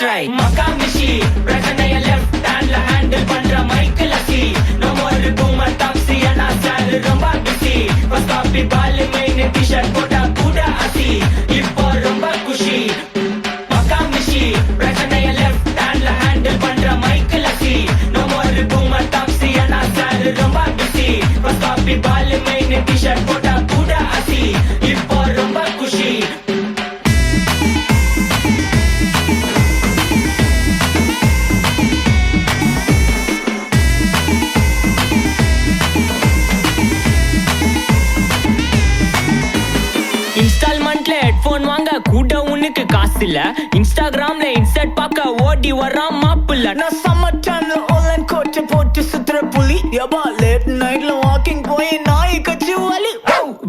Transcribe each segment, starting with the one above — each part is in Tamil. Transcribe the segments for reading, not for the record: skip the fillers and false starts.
right. Makamishi, பிரச்சனைய left handல handle பண்ற மைக்கேல் அசி. No more boomer taxi and I style ரொம்ப busy. First copy ball main t-shirt போட்டா கூட அசி. இப்போ ரொம்ப குஷி. Makamishi, பிரச்சனைய left handல handle பண்ற மைக்கேல் அசி. No more boomer taxi and I style ரொம்ப busy. First copy ball main t-shirt போட்டா கூட அசி. இப்போ ரொம்ப குஷி. இன்ஸ்டால்மெண்ட்ல ஹெட்போன் வாங்க கூட உனக்கு காசு இல்ல. இன்ஸ்டாகிராம்ல இன்ஸ்டன்ட் பார்க்க ஓடி வரான் மாப்பிள்ள. நான் சம்மர் டைம்ல ஆன்லைன் கோட்டை போட்டு சுத்துற புலி. யபா லேட் நைட்ல வாக்கிங் போய் நாய் கச்சி வலி.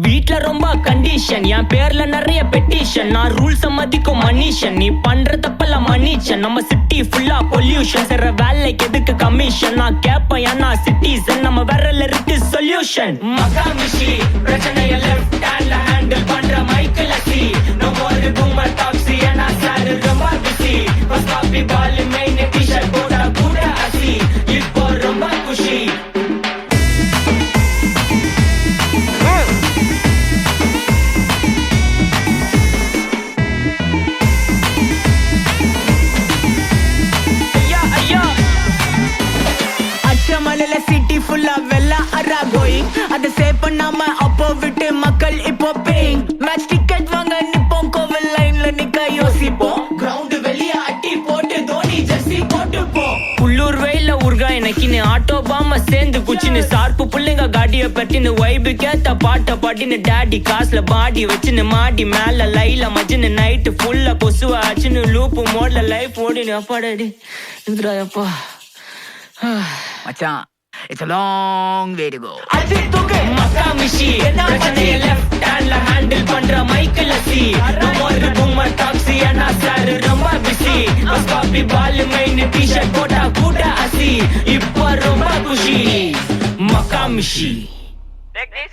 வீட்ல ரொம்ப கண்டிஷன், என் பேர்ல நிறைய பெட்டிஷன். நான் ரூல்ஸ் மதிக்கும் மனுஷன், நீ பண்ற தப்பெல்லாம் மன்னிச்சன். நம்ம சிட்டி ஃபுல்லா பொல்யூஷன், செய்ற வேலைக்கு எதுக்கு கமிஷன்? நான் கேப்பேன் ஏன்னா சிட்டிசன், நம்ம விரல்ல இருக்கு சொல்யூஷன். மகாமிஷி, பிரச்சனைய லெஃப்ட் ஹேண்ட்ல ஹேண்டில் பண்ற மைக்கேல் அசி. No more boomer taxi and I style ரொம்ப busy. First copy ball main t-shirt போட்டா கூட அசி. இப்போ ரொம்ப குஷி. அச்சமலையில சிட்டி ஃபுல்லா வெள்ளா அரா கோயிங். அதை சேவ் பண்ணாம அப்போ விட்டு மக்கள் இப்போ பேயிங். மேட்ச் டிக்கெட் வாங்க நிப்போம், கோவில் லைன்ல நிக்க யோசிப்போம். கிரவுண்ட் வெளிய அட்டி போட்டு தோனி ஜெர்சி போட்டு போ. உள்ளூர் வெயில உருகா எனக்குன்னு ஆட்டோ பாம சேர்ந்து குச்சின்னு சார்பு புள்ளைங்க காடிய பட்டின்னு வைபு கேத்த பாட்ட பாட்டின்னு டாடி காசுல பாடி வச்சுன்னு மாடி மேல லைல மஜின்னு நைட்டு ஃபுல்லா கொசுவ ஆச்சுன்னு லூப்பு மோட்ல லைஃப் ஓடினு அப்பாடாடி இதுராயப்பா. மச்சான், it's a long way to go. Makkamishi, பிரச்சனைய லெஃப்ட் ஹேண்ட்ல ஹேண்டில் பண்ற மைக்கேல் அசி. No more boomer taxi and I style ரொம்ப busy. First copy ball main t-shirt போட்டா கூட அசி. இப்போ ரொம்ப குஷி. மக்காமிஷி. Take this.